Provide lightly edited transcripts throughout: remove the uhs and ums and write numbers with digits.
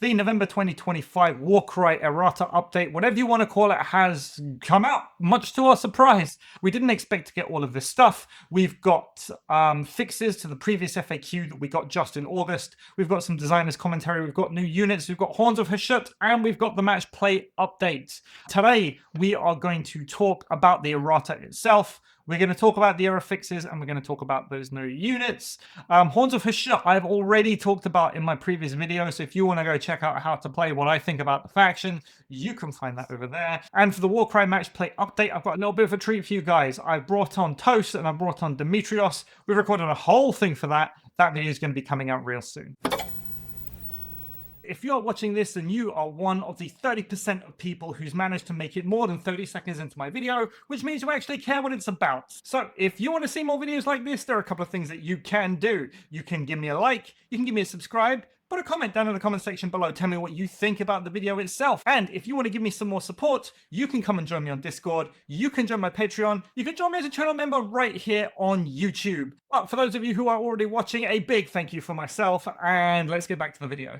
The November 2025 Warcry errata update, whatever you want to call it, has come out, much to our surprise. We didn't expect to get all of this stuff. We've got fixes to the previous FAQ that we got just in August. We've got some designers' commentary. We've got new units. We've got Horns of Hashut, and we've got the match play update. Today, we are going to talk about the errata itself. We're going to talk about the error fixes, and we're going to talk about those new units. Horns of Hashut, I've already talked about in my previous video, so if you want to go check out how to play, what I think about the faction, you can find that over there. And for the Warcry match play update, I've got a little bit of a treat for you guys. I've brought on Toast, and I've brought on Dimitrios. We've recorded a whole thing for that. That video is going to be coming out real soon. If you're watching this and you are one of the 30% of people who's managed to make it more than 30 seconds into my video, which means you actually care what it's about. So if you want to see more videos like this, there are a couple of things that you can do. You can give me a like, you can give me a subscribe, put a comment down in the comment section below, tell me what you think about the video itself. And if you want to give me some more support, you can come and join me on Discord, you can join my Patreon, you can join me as a channel member right here on YouTube. But for those of you who are already watching, a big thank you for myself, and let's get back to the video.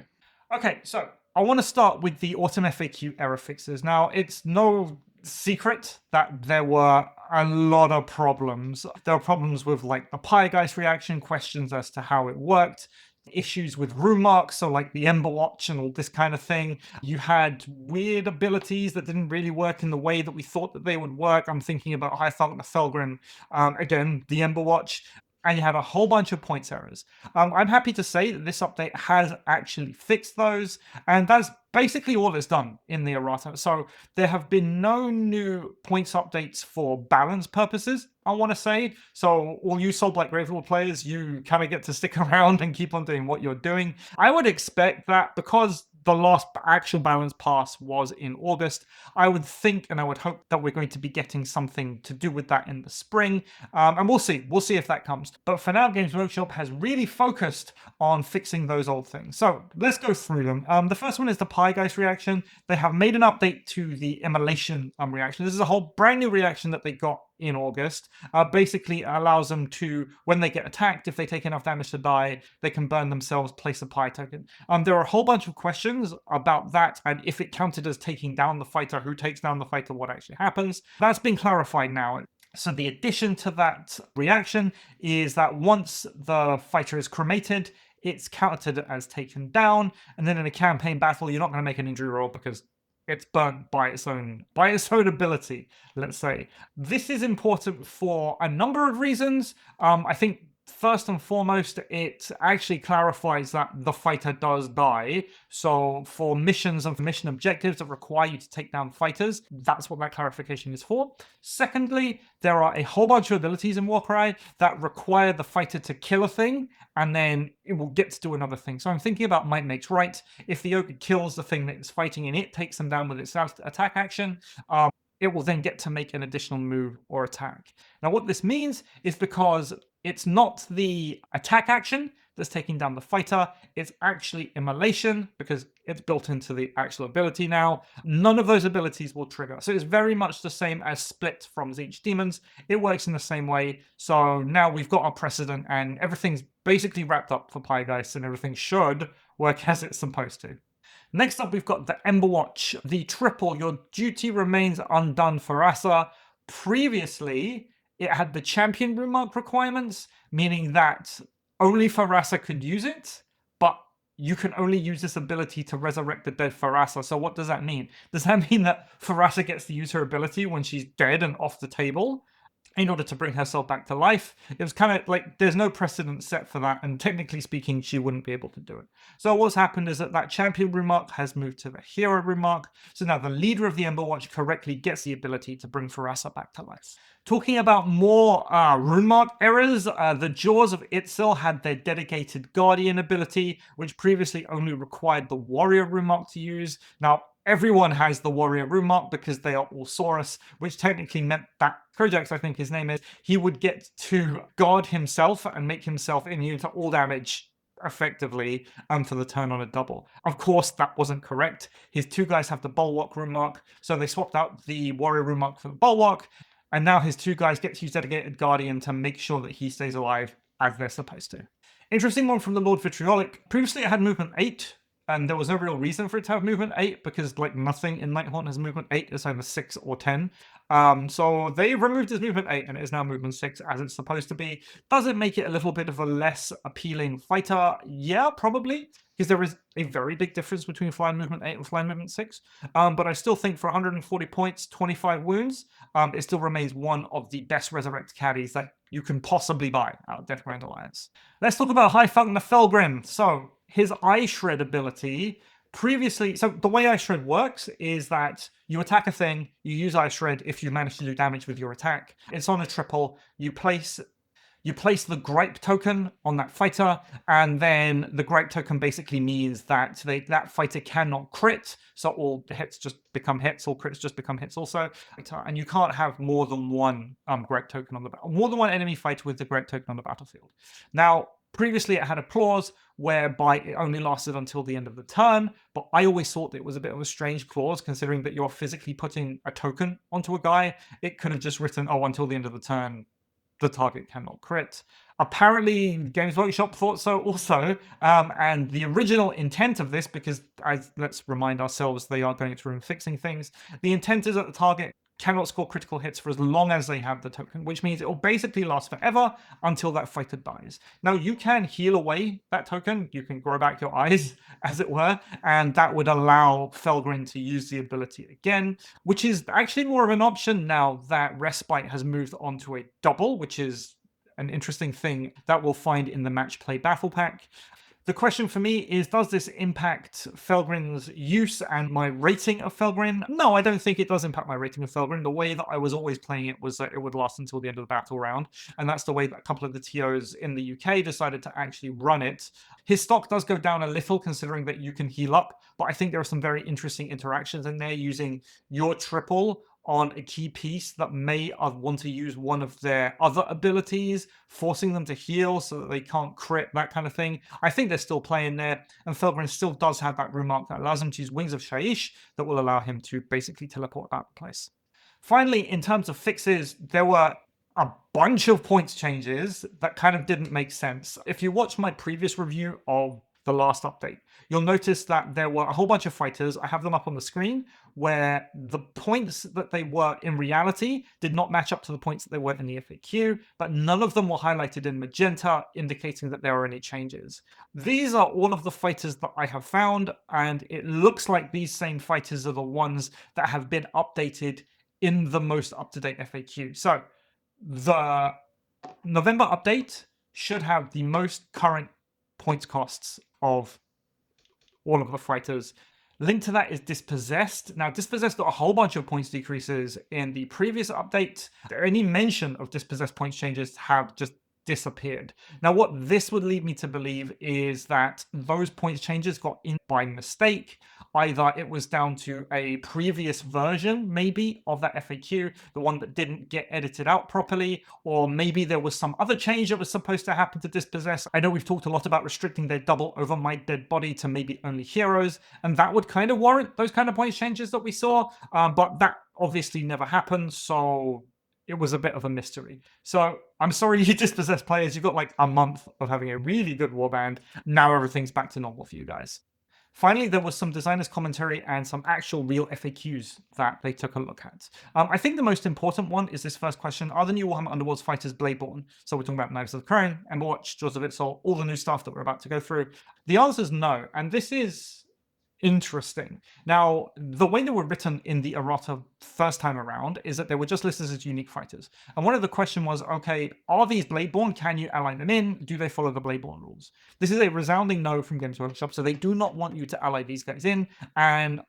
Okay, so I want to start with the Autumn FAQ error fixes. Now, it's no secret that there were a lot of problems. There were problems with like the Pytegheist reaction, questions as to how it worked, issues with rune marks, so like the Emberwatch and all this kind of thing. You had weird abilities that didn't really work in the way that we thought that they would work. I'm thinking about High Falconer Felgrym, again, the Emberwatch. And you had a whole bunch of points errors. I'm happy to say that this update has actually fixed those, and that's basically all it's done in the errata. So there have been no new points updates for balance purposes, I want to say. So all you Soul Black Gravelord players, you kind of get to stick around and keep on doing what you're doing. I would expect that because the last actual balance pass was in August, I would think and I would hope that we're going to be getting something to do with that in the spring. And we'll see if that comes. But for now, Games Workshop has really focused on fixing those old things. So let's go through them. The first one is the Pytegheist reaction. They have made an update to the Immolation reaction. This is a whole brand new reaction that they got in August. Basically allows them to, when they get attacked, if they take enough damage to die, they can burn themselves, place a Py token. There are a whole bunch of questions about that, and if it counted as taking down the fighter, who takes down the fighter, what actually happens. That's been clarified now. So the addition to that reaction is that once the fighter is cremated, it's counted as taken down, and then in a campaign battle, you're not going to make an injury roll because it's burnt by its own ability, let's say. This is important for a number of reasons. I think first and foremost, it actually clarifies that the fighter does die. So for missions and for mission objectives that require you to take down fighters, that's what that clarification is for. Secondly, there are a whole bunch of abilities in Warcry that require the fighter to kill a thing, and then it will get to do another thing. So I'm thinking about Might Makes Right. If the ogre kills the thing that it's fighting and it takes them down with its attack action, it will then get to make an additional move or attack. Now, what this means is because it's not the attack action that's taking down the fighter, it's actually Immolation, because it's built into the actual ability now. None of those abilities will trigger. So it's very much the same as Split from Tzeentch Demons. It works in the same way. So now we've got our precedent, and everything's basically wrapped up for Pytegheist, and everything should work as it's supposed to. Next up, we've got the Emberwatch, the triple. Your duty remains undone for Rasa. Previously, it had the champion rune mark requirements, meaning that only Farasa could use it, but you can only use this ability to resurrect the dead Farasa. So what does that mean? Does that mean that Farasa gets to use her ability when she's dead and off the table in order to bring herself back to life? It was kind of like there's no precedent set for that, and technically speaking, she wouldn't be able to do it. So what's happened is that champion rune mark has moved to the hero rune mark. So now the leader of the Emberwatch correctly gets the ability to bring Farasa back to life. Talking about more rune mark errors, the Jaws of Itzl had their dedicated Guardian ability, which previously only required the Warrior rune mark to use. Now, everyone has the Warrior rune mark because they are all Saurus, which technically meant that Krojax, I think his name is, he would get to guard himself and make himself immune to all damage effectively for the turn on a double. Of course, that wasn't correct. His two guys have the Bulwark rune mark, so they swapped out the Warrior rune mark for the Bulwark, and now his two guys get to use Dedicated Guardian to make sure that he stays alive as they're supposed to. Interesting one from the Lord Vitriolic. Previously, it had movement 8, and there was no real reason for it to have movement 8 because like nothing in Nighthaunt has movement 8. It's either 6 or 10. So they removed his movement 8 and it is now movement 6 as it's supposed to be. Does it make it a little bit of a less appealing fighter? Yeah, probably, because there is a very big difference between flying movement 8 and flying movement 6. But I still think for 140 points, 25 wounds, it still remains one of the best resurrect caddies that you can possibly buy out of Deathbrand Alliance. Let's talk about High Falconer Felgrym. So his Eye Shred ability previously, so the way Eye Shred works is that you attack a thing, you use Eye Shred if you manage to do damage with your attack. It's on a triple. You place the gripe token on that fighter, and then the gripe token basically means that that fighter cannot crit, so all the hits just become hits, all crits just become hits also, and you can't have more than one gripe token on the more than one enemy fighter with the gripe token on the battlefield. Now, previously it had a clause whereby it only lasted until the end of the turn, but I always thought it was a bit of a strange clause considering that you're physically putting a token onto a guy. It could have just written, oh, until the end of the turn, the target cannot crit. Apparently, Games Workshop thought so also, and the original intent of this, because let's remind ourselves they are going through and fixing things, the intent is that the target cannot score critical hits for as long as they have the token, which means it will basically last forever until that fighter dies. Now, you can heal away that token, you can grow back your eyes, as it were, and that would allow Felgrym to use the ability again, which is actually more of an option now that Respite has moved on to a double, which is an interesting thing that we'll find in the Match Play Battle Pack. The question for me is, does this impact Felgrym's use and my rating of Felgrym? No, I don't think it does impact my rating of Felgrym. The way that I was always playing it was that it would last until the end of the battle round, and that's the way that a couple of the TOs in the UK decided to actually run it. His stock does go down a little considering that you can heal up, but I think there are some very interesting interactions in there using your triple on a key piece that may want to use one of their other abilities, forcing them to heal so that they can't crit, that kind of thing. I think they're still playing there, and Felgrym still does have that remark that allows him to use Wings of Shaiish that will allow him to basically teleport about the place. Finally, in terms of fixes, there were a bunch of points changes that kind of didn't make sense. If you watch my previous review of the last update, you'll notice that there were a whole bunch of fighters, I have them up on the screen, where the points that they were in reality did not match up to the points that they were in the FAQ, but none of them were highlighted in magenta, indicating that there were any changes. These are all of the fighters that I have found, and it looks like these same fighters are the ones that have been updated in the most up-to-date FAQ. So, the November update should have the most current points costs of all of the fighters. Linked to that is Disposessed. Now, Disposessed got a whole bunch of points decreases in the previous update. Any mention of Dispossessed points changes have just disappeared. Now, what this would lead me to believe is that those points changes got in by mistake. Either it was down to a previous version, maybe, of that FAQ, the one that didn't get edited out properly, or maybe there was some other change that was supposed to happen to Dispossessed. I know we've talked a lot about restricting their double over my dead body to maybe only heroes, and that would kind of warrant those kind of points changes that we saw, but that obviously never happened, so it was a bit of a mystery. So I'm sorry, you Dispossessed players, you've got like a month of having a really good warband. Now everything's back to normal for you guys. Finally, there was some designers' commentary and some actual real FAQs that they took a look at. I think the most important one is this first question: are the new Warhammer Underworlds fighters Bladeborn? So we're talking about Knives of the Crone, Emberwatch, Jaws of Itzl, all the new stuff that we're about to go through. The answer is no, and this is interesting. Now, the way they were written in the errata first time around is that they were just listed as unique fighters. And one of the question was, okay, are these Bladeborn? Can you ally them in? Do they follow the Bladeborn rules? This is a resounding no from Games Workshop, so they do not want you to ally these guys in. And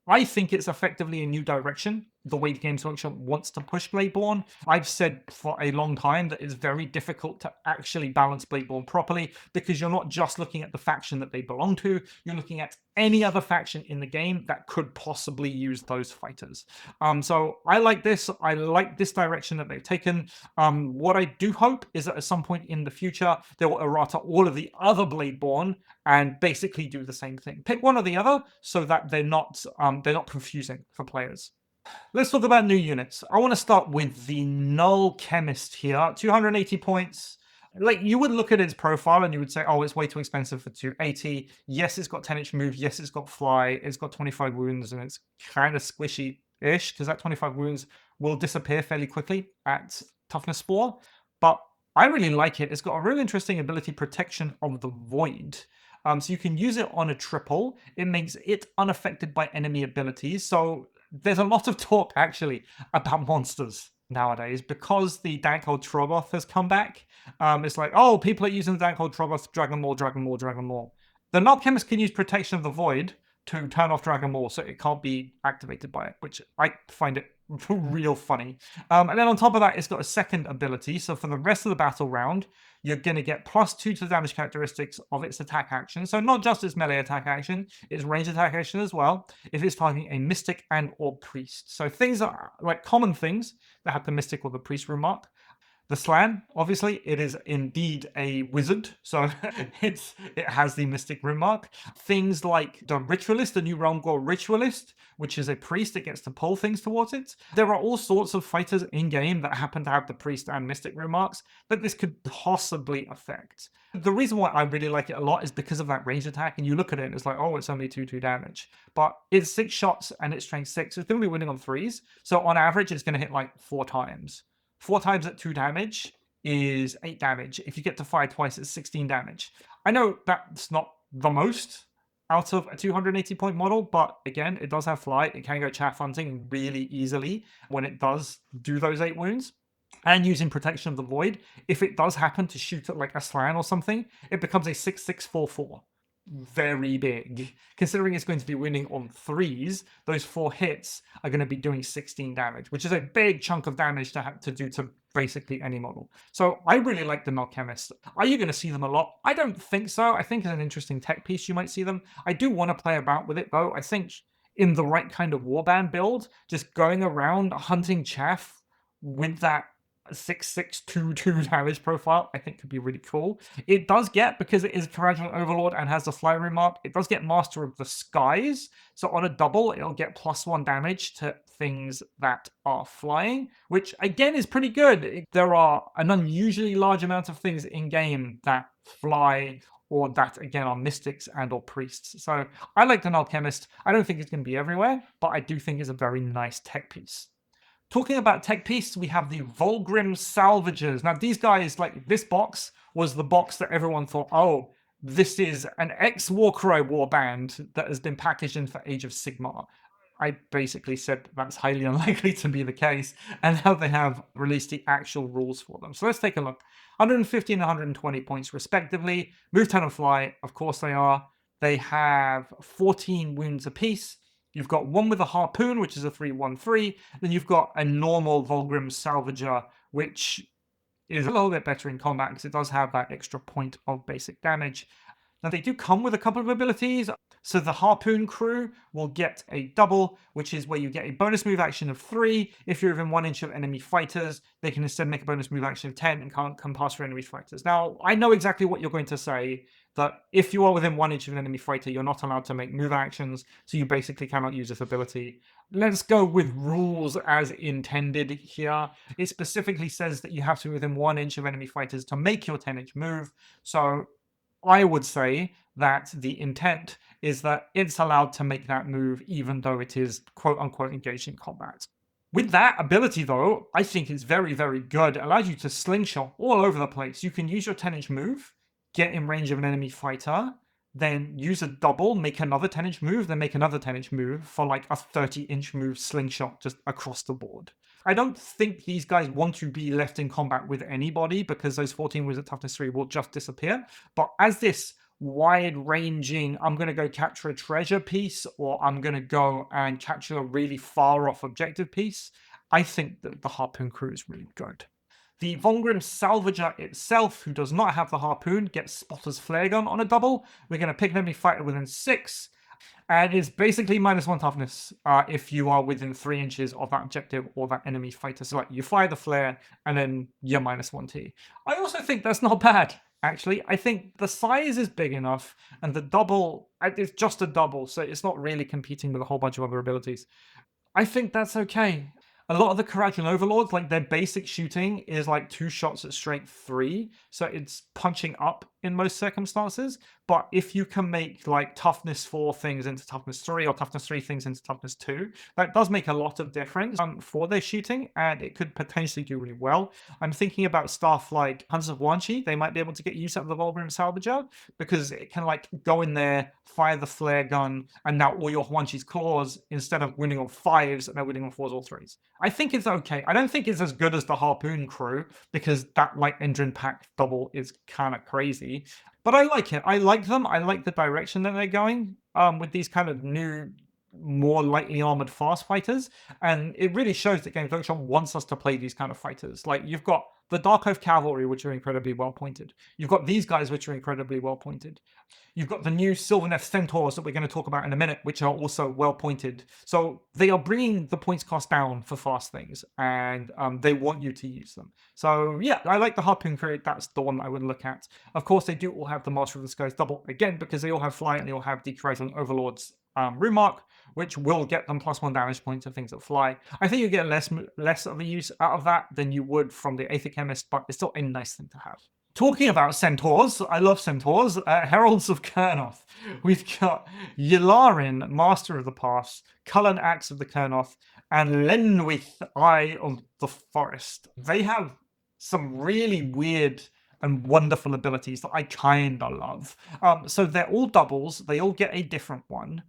I think it's effectively a new direction, the way Games Workshop wants to push Bladeborn. I've said for a long time that it's very difficult to actually balance Bladeborn properly because you're not just looking at the faction that they belong to, you're looking at any other faction in the game that could possibly use those fighters. So I like this. I like this direction that they've taken. What I do hope is that at some point in the future, they will errata all of the other Bladeborn and basically do the same thing. Pick one or the other so that they're not confusing for players. Let's talk about new units. I want to start with the Null Khemist here. 280 points. Like, you would look at its profile and you would say, oh, it's way too expensive for 280. Yes, it's got 10-inch move. Yes, it's got fly. It's got 25 wounds, and it's kind of squishy-ish because that 25 wounds will disappear fairly quickly at toughness 4. But I really like it. It's got a really interesting ability, Protection of the Void. So you can use it on a triple. It makes it unaffected by enemy abilities. So there's a lot of talk, actually, about monsters nowadays because the Dankhold Trogoth has come back. It's like, oh, people are using the Dankhold Trogoth, Dragon Maul, Dragon Maul, Dragon Maul. The Null Khemist can use Protection of the Void to turn off Dragon Maul, so it can't be activated by it, which I find it real funny. And then on top of that, it's got a second ability. So for the rest of the battle round, you're going to get +2 to the damage characteristics of its attack action. So not just its melee attack action, its range attack action as well, if it's targeting a mystic and or priest. So things are like common things that have the mystic or the priest remark. The Slan, obviously, it is indeed a wizard, so it has the mystic remark. Things like the Ritualist, the new Realm Gore Ritualist, which is a priest that gets to pull things towards it. There are all sorts of fighters in-game that happen to have the priest and mystic remarks that this could possibly affect. The reason why I really like it a lot is because of that range attack, and you look at it and it's like, oh, it's only 2/2 damage. But it's 6 shots and it's strength 6, so it's going to be winning on 3s. So on average, it's going to hit like 4 times. 4 times at 2 damage is 8 damage. If you get to fire twice, it's 16 damage. I know that's not the most out of a 280 point model, but again, it does have fly. It can go chaff hunting really easily when it does do those 8 wounds. And using Protection of the Void, if it does happen to shoot at like a Slan or something, it becomes a 6/6/4/4. Very big. Considering it's going to be winning on 3s, those 4 hits are going to be doing 16 damage, which is a big chunk of damage to have to do to basically any model. So I really like the Null Khemist. Are you going to see them a lot? I don't think so. I think as an interesting tech piece, you might see them. I do want to play about with it, though. I think in the right kind of warband build, just going around hunting chaff with that 6/6/2/2 damage profile, I think could be really cool. It does get, because it is Courageous Overlord and has the fly remark, it does get Master of the Skies. So on a double, it'll get +1 damage to things that are flying, which again is pretty good. There are an unusually large amount of things in game that fly, or that again are mystics and or priests. So I like the Null Khemist. I don't think it's going to be everywhere, but I do think it's a very nice tech piece. Talking about tech piece, we have the Vongrym Salvagers. Now, these guys, like, this box was the box that everyone thought, oh, this is an ex-Warcry warband that has been packaged in for Age of Sigmar. I basically said that's highly unlikely to be the case, and now they have released the actual rules for them. So let's take a look. 150 and 120 points respectively. Move, turn, and fly, of course they are. They have 14 wounds apiece. You've got one with a harpoon, which is a 3/1/3. Then you've got a normal Vongrym Salvager, which is a little bit better in combat because it does have that extra point of basic damage. Now, they do come with a couple of abilities. So the Harpoon crew will get a double, which is where you get a bonus move action of 3. If you're within 1 inch of enemy fighters, they can instead make a bonus move action of 10 and can't come past your enemy fighters. Now, I know exactly what you're going to say, that if you are within 1 inch of an enemy fighter, you're not allowed to make move actions, so you basically cannot use this ability. Let's go with rules as intended here. It specifically says that you have to be within 1 inch of enemy fighters to make your 10-inch move, so I would say that the intent is that it's allowed to make that move even though it is quote-unquote engaged in combat. With that ability, though, I think it's very, very good. It allows you to slingshot all over the place. You can use your 10-inch move, get in range of an enemy fighter, then use a double, make another 10-inch move, then make another 10-inch move for like a 30-inch move slingshot just across the board. I don't think these guys want to be left in combat with anybody because those 14 wounds at toughness 3 will just disappear. But as this wide-ranging, I'm going to go capture a treasure piece, or I'm going to go and capture a really far-off objective piece, I think that the Harpoon crew is really good. The Vongrym Salvager itself, who does not have the Harpoon, gets Spotter's Flare Gun on a double. We're going to pick an enemy fighter within 6, and it's basically -1 toughness if you are within 3 inches of that objective or that enemy fighter. So like, you fire the flare, and then you're -1T. I also think that's not bad, actually. I think the size is big enough, and the double, it's just a double, so it's not really competing with a whole bunch of other abilities. I think that's okay. A lot of the Karajan Overlords, like their basic shooting is like 2 shots at strength 3, so it's punching up in most circumstances. But if you can make like toughness 4 things into toughness 3 or toughness 3 things into toughness 2, that does make a lot of difference for their shooting, and it could potentially do really well. I'm thinking about stuff like Hunters of Wanchi. They might be able to get use out of the Vongrym Salvager because it can like go in there, fire the flare gun, and now all your Wanchi's claws, instead of winning on 5s, they're winning on 4s or 3s. I think it's okay. I don't think it's as good as the Harpoon crew because that like engine pack double is kind of crazy. But I like it. I like them. I like the direction that they're going with these kind of new, more lightly armored fast fighters. And it really shows that Games Workshop wants us to play these kind of fighters. Like, you've got the Dark Oath Cavalry, which are incredibly well pointed. You've got these guys, which are incredibly well pointed. You've got the new Sylvaneth Centaurs that we're going to talk about in a minute, which are also well pointed. So they are bringing the points cost down for fast things, and they want you to use them. So yeah, I like the Harpoon create. That's the one I would look at. Of course, they do all have the Master of the Skies double, again, because they all have fly and they all have the Karajan Overlord's Rumark, which will get them +1 damage points to things that fly. I think you get less of a use out of that than you would from the Aether Chemist, but it's still a nice thing to have. Talking about centaurs, I love centaurs. Heralds of Kurnoth. We've got Ylarin, Master of the Pass, Cullen, Axe of the Kurnoth, and Lenwith, Eye of the Forest. They have some really weird and wonderful abilities that I kinda love. So they're all doubles. They all get a different one.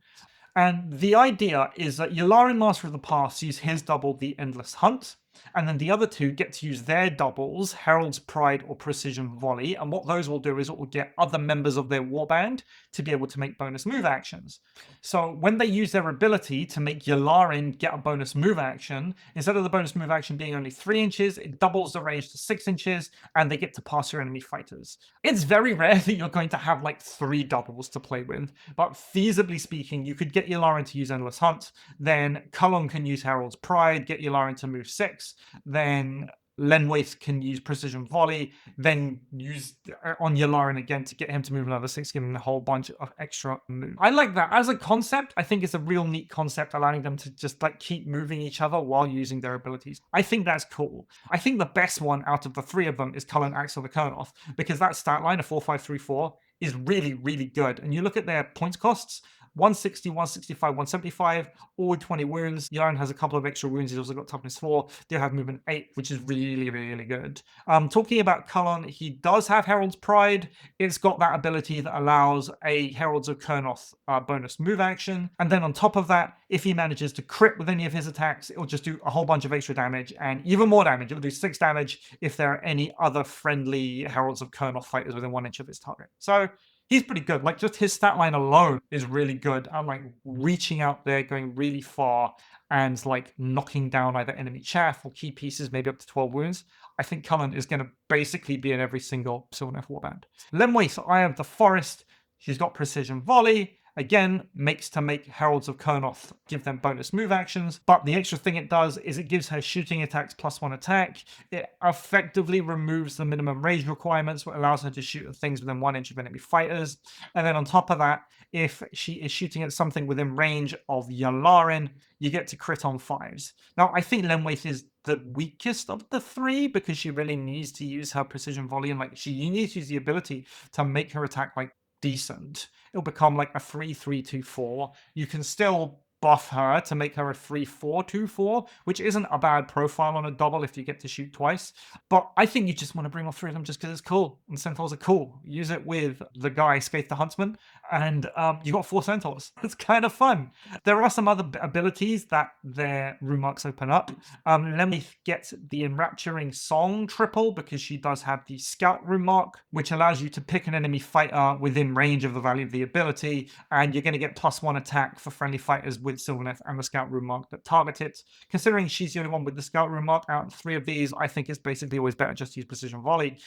And the idea is that Ylarin, Master of the Pass, use his double, the Endless Hunt, and then the other two get to use their doubles, Herald's Pride or Precision Volley, and what those will do is it will get other members of their warband to be able to make bonus move actions. So when they use their ability to make Ylarin get a bonus move action, instead of the bonus move action being only 3 inches, it doubles the range to 6 inches, and they get to pass your enemy fighters. It's very rare that you're going to have like 3 doubles to play with, but feasibly speaking, you could get Ylarin to use Endless Hunt, then Cullen can use Herald's Pride, get Ylarin to move 6, then Lenwaith can use Precision Volley, then use on Ylarin again to get him to move another 6, giving him a whole bunch of extra moves. I like that. As a concept, I think it's a real neat concept, allowing them to just like keep moving each other while using their abilities. I think that's cool. I think the best one out of the 3 of them is Cullen, Axe of the Kurnoth, because that stat line of 4-5-3-4 is really, really good. And you look at their points costs, 160, 165, 175, all with 20 wounds. Ylarin has a couple of extra wounds. He's also got toughness 4. They have movement 8, which is really, really good. Talking about Cullen, he does have Herald's Pride. It's got that ability that allows a Heralds of Kurnoth bonus move action. And then on top of that, if he manages to crit with any of his attacks, it'll just do a whole bunch of extra damage and even more damage. It'll do 6 damage if there are any other friendly Heralds of Kurnoth fighters within 1 inch of his target. So he's pretty good. Like, just his stat line alone is really good. I'm like reaching out there, going really far, and like knocking down either enemy chaff or key pieces, maybe up to 12 wounds. I think Cullen is going to basically be in every single Sylvaneth warband. Lenwaith, Eye of the Forest. She's got Precision Volley. Again, makes to make Heralds of Kurnoth give them bonus move actions, but the extra thing it does is it gives her shooting attacks +1 attack. It effectively removes the minimum range requirements, what allows her to shoot at things within 1 inch of enemy fighters. And then on top of that, if she is shooting at something within range of Ylarin, you get to crit on 5s. Now, I think Lenwaith is the weakest of the 3 because she really needs to use her Precision Volley, and like you need to use the ability to make her attack like decent. It'll become like a 3-3-2-4. You can still buff her to make her a 3-4-2-4, which isn't a bad profile on a double if you get to shoot twice. But I think you just want to bring all 3 of them just because it's cool. And centaurs are cool. Use it with the guy, Skaith the Huntsman, and you got 4 centaurs. It's kind of fun. There are some other abilities that their Rumarks open up. Lenwaith gets the Enrapturing Song triple because she does have the Scout Rumark, which allows you to pick an enemy fighter within range of the value of the ability, and you're going to get +1 attack for friendly fighters with Sylvaneth and the Scout Rumark that target it. Considering she's the only one with the Scout Rumark out of 3 of these, I think it's basically always better just to use Precision Volley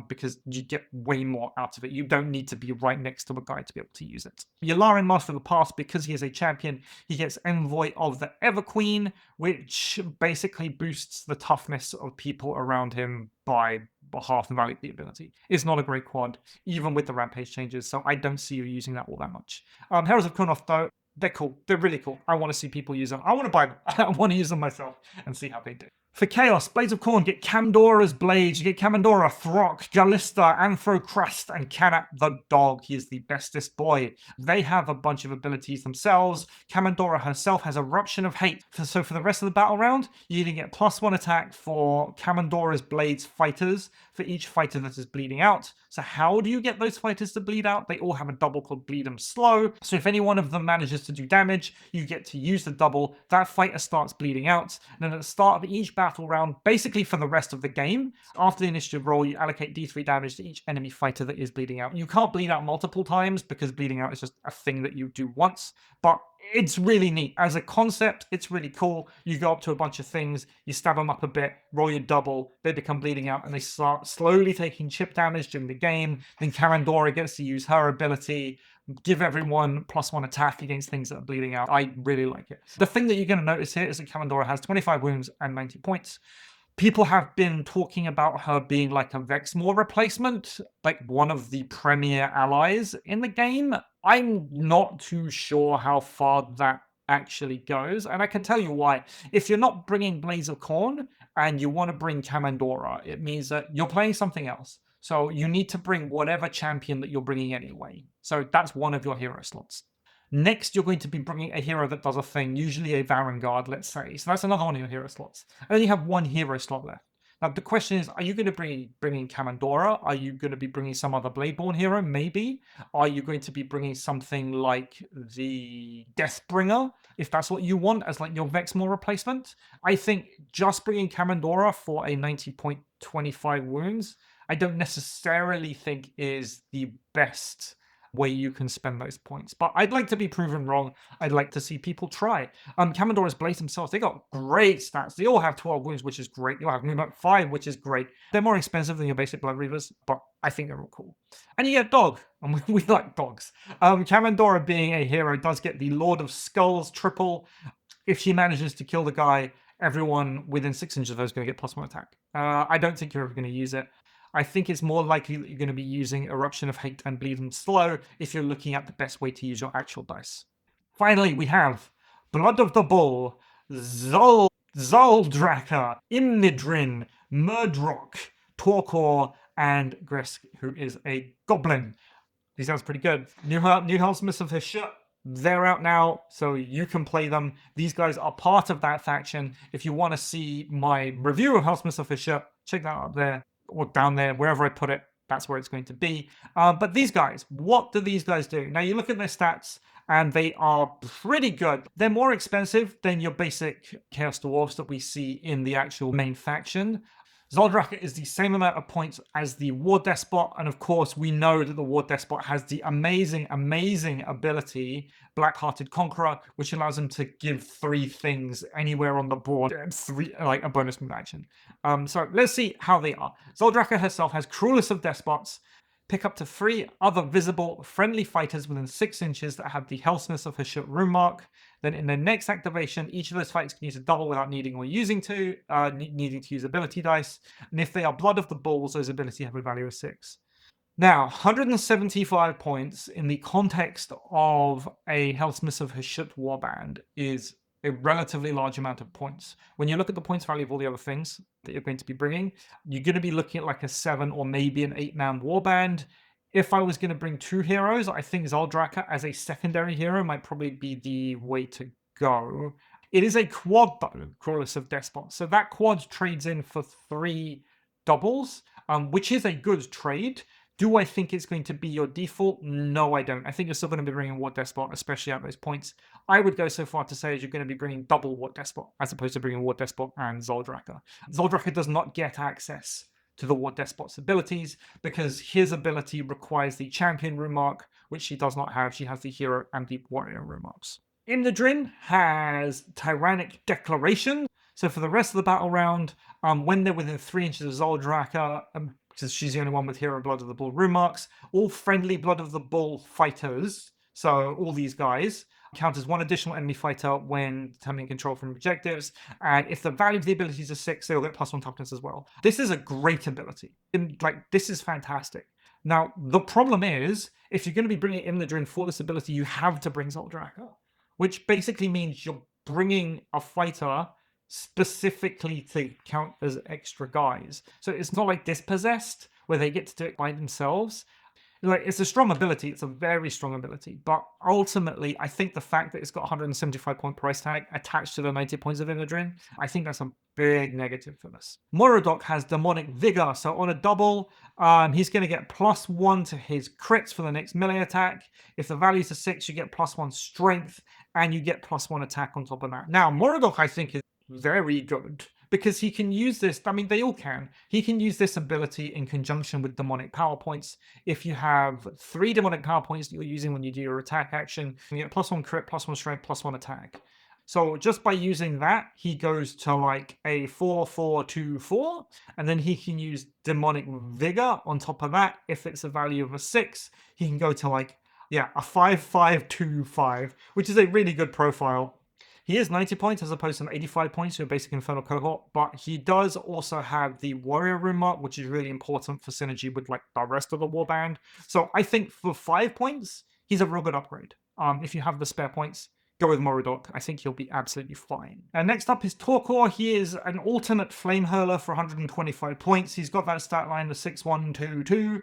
because you get way more out of it. You don't need to be right next to a guy to be able to use it. Ylarin, Master of the Pass, because he is a champion, he gets Envoy of the Everqueen, which basically boosts the toughness of people around him by half the value of the ability. It's not a great quad, even with the Rampage changes, so I don't see you using that all that much. Heralds of Kurnoth, though, They're cool. They're really cool. I want to see people use them. I want to buy them. I want to use them myself and see how they do. For Chaos, Blades of Khorne get Kamandora's Blades. You get Kamandora, Throk, Jalista, Anthrocrust, and Kanat the Dog. He is the bestest boy. They have a bunch of abilities themselves. Kamandora herself has Eruption of Hate. So for the rest of the battle round, you're going to get +1 attack for Kamandora's Blades fighters for each fighter that is bleeding out. So how do you get those fighters to bleed out? They all have a double called Bleed 'em Slow. So if any one of them manages to do damage, you get to use the double. That fighter starts bleeding out. And then at the start of each battle round, basically for the rest of the game, after the initiative roll, you allocate D3 damage to each enemy fighter that is bleeding out. You can't bleed out multiple times because bleeding out is just a thing that you do once, but it's really neat. As a concept, it's really cool. You go up to a bunch of things, you stab them up a bit, roll your double, they become bleeding out, and they start slowly taking chip damage during the game. Then Kamandora gets to use her ability, give everyone +1 attack against things that are bleeding out. I really like it. The thing that you're going to notice here is that Kamandora has 25 wounds and 90 points. People have been talking about her being like a Vexmore replacement, like one of the premier allies in the game. I'm not too sure how far that actually goes, and I can tell you why. If you're not bringing Blades of Khorne and you want to bring Kamandora, it means that you're playing something else. So you need to bring whatever champion that you're bringing anyway. So that's one of your hero slots. Next, you're going to be bringing a hero that does a thing, usually a Varangard, let's say. So that's another one of your hero slots. And then you have one hero slot left. Now, the question is, are you going to be bringing Kamandora? Are you going to be bringing some other Bladeborn hero? Maybe. Are you going to be bringing something like the Deathbringer, if that's what you want, as like your Vexmore replacement? I think just bringing Kamandora for a 90.25 wounds, I don't necessarily think is the best way you can spend those points. But I'd like to be proven wrong. I'd like to see people try. Kamandora's Blades themselves, they got great stats. They all have 12 wounds, which is great. They all have movement 5, which is great. They're more expensive than your basic Blood Reavers, but I think they're all cool. And you get Dog, and we like dogs. Kamandora being a hero does get the Lord of Skulls triple. If she manages to kill the guy, everyone within 6 inches of her is going to get +1 attack. I don't think you're ever going to use it. I think it's more likely that you're going to be using Eruption of Hate and Bleed 'em Slow if you're looking at the best way to use your actual dice. Finally, we have Blood of the Bull, Zaldraka, Imnidrin, Murdrock, Torkor, and Gresk, who is a goblin. These sounds pretty good. New Helsmiths of Hashut. They're out now, so you can play them. These guys are part of that faction. If you want to see my review of Helsmiths of Hashut, check that out up there. Or down there, wherever I put it, that's where it's going to be. But these guys, what do these guys do? Now, you look at their stats, and they are pretty good. They're more expensive than your basic Chaos Dwarves that we see in the actual main faction. Zaldraka is the same amount of points as the War Despot, and of course, we know that the War Despot has the amazing, amazing ability, Black-Hearted Conqueror, which allows him to give 3 things anywhere on the board, 3, like a bonus move action. So let's see how they are. Zaldraka herself has Cruelest of Despots. Pick up to 3 other visible friendly fighters within 6 inches that have the Helsmiths of Hashut rune mark. Then in the next activation, each of those fighters can use a double without needing or using to, needing to use ability dice. And if they are Blood of the Bulls, those abilities have a value of 6. Now, 175 points in the context of a Helsmiths of Hashut warband is a relatively large amount of points. When you look at the points value of all the other things that you're going to be bringing, you're going to be looking at like a 7 or maybe an 8-man warband. If I was going to bring 2 heroes, I think Zaldraka as a secondary hero might probably be the way to go. It is a quad though, Cruelest of Despots. So that quad trades in for 3 doubles, which is a good trade. Do I think it's going to be your default? No, I don't. I think you're still going to be bringing War Despot, especially at those points. I would go so far to say you're going to be bringing double War Despot, as opposed to bringing War Despot and Zaldraka. Zaldraka does not get access to the War Despot's abilities, because his ability requires the Champion rune mark, which she does not have. She has the Hero and the Warrior rune marks. Imnidrin has Tyrannic Declaration. So for the rest of the battle round, when they're within 3 inches of Zaldraka, because she's the only one with Hero Blood of the Bull rune marks, all friendly Blood of the Bull fighters, so all these guys, count as 1 additional enemy fighter when determining control from objectives, and if the value of the abilities is 6, they'll get +1 toughness as well. This is a great ability. This is fantastic. Now, the problem is, if you're going to be bringing Imnidrin for this ability, you have to bring Zaldraka. which basically means you're bringing a fighter specifically to count as extra guys. So it's not like Disposessed, where they get to do it by themselves. Like, it's a strong ability, it's a very strong ability, but ultimately I think the fact that it's got 175 point price tag attached to the 90 points of imagery, I think that's a big negative for this. Moradok has Demonic Vigor, so on a double, he's going to get +1 to his crits for the next melee attack. If the value's a 6, you get +1 strength, and you get +1 attack on top of that. Now, Moradok, I think, is very good, because he can use this, I mean, they all can. He can use this ability in conjunction with demonic power points. If you have 3 demonic power points that you're using when you do your attack action, you get +1 crit, +1 strength, +1 attack. So just by using that, he goes to like a 4-4-2-4, and then he can use demonic vigor on top of that. If it's a value of a 6, he can go to like, yeah, a 5-5-2-5, which is a really good profile. He is 90 points as opposed to 85 points for a basic Infernal cohort, but he does also have the Warrior Room up, which is really important for synergy with like the rest of the warband. So I think for 5 points, he's a real good upgrade. If you have the spare points, go with Moradok. I think he'll be absolutely fine. And next up is Torkor. He is an alternate Flame Hurler for 125 points. He's got that stat line of 6-1-2-2.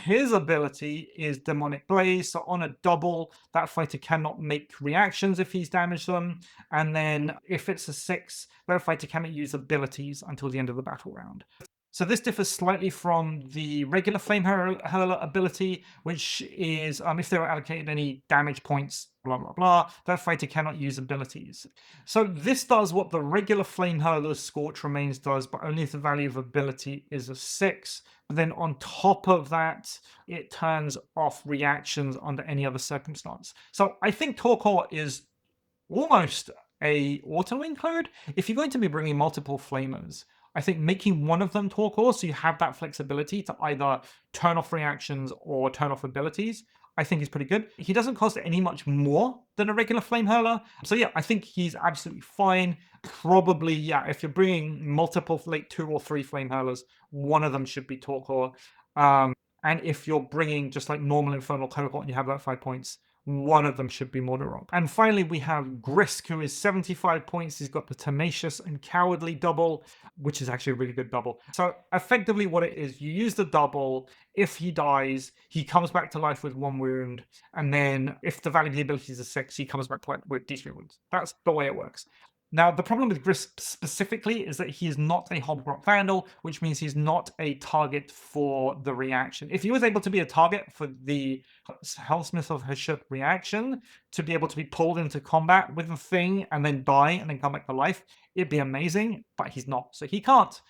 His ability is Demonic Blaze. So on a double, that fighter cannot make reactions if he's damaged them. And then if it's a 6, that fighter cannot use abilities until the end of the battle round. So this differs slightly from the regular Flame Hurler ability, which is if they were allocated any damage points, blah, blah, blah, that fighter cannot use abilities. So this does what the regular Flame Hurler's Scorch Remains does, but only if the value of ability is a 6. But then on top of that, it turns off reactions under any other circumstance. So I think Torkor is almost a auto-include. If you're going to be bringing multiple Flamers, I think making one of them Torkor, so you have that flexibility to either turn off reactions or turn off abilities, I think is pretty good. He doesn't cost any much more than a regular Flame Hurler. So yeah, I think he's absolutely fine. Probably, yeah, if you're bringing multiple, like 2 or 3 Flame Hurlers, one of them should be Torkor. And if you're bringing just like normal Infernal cohort and you have that 5 points, one of them should be Moradok. And finally, we have Grisk, who is 75 points. He's got the Tenacious and Cowardly double, which is actually a really good double. So effectively what it is, you use the double. If he dies, he comes back to life with 1 wound. And then if the value of the ability is a 6, he comes back to life with D3 wounds. That's the way it works. Now, the problem with Grisk specifically is that he is not a Hobgrot Vandal, which means he's not a target for the reaction. If he was able to be a target for the Helsmiths of Hashut reaction, to be able to be pulled into combat with the thing and then die and then come back to life, it'd be amazing, but he's not, so he can't.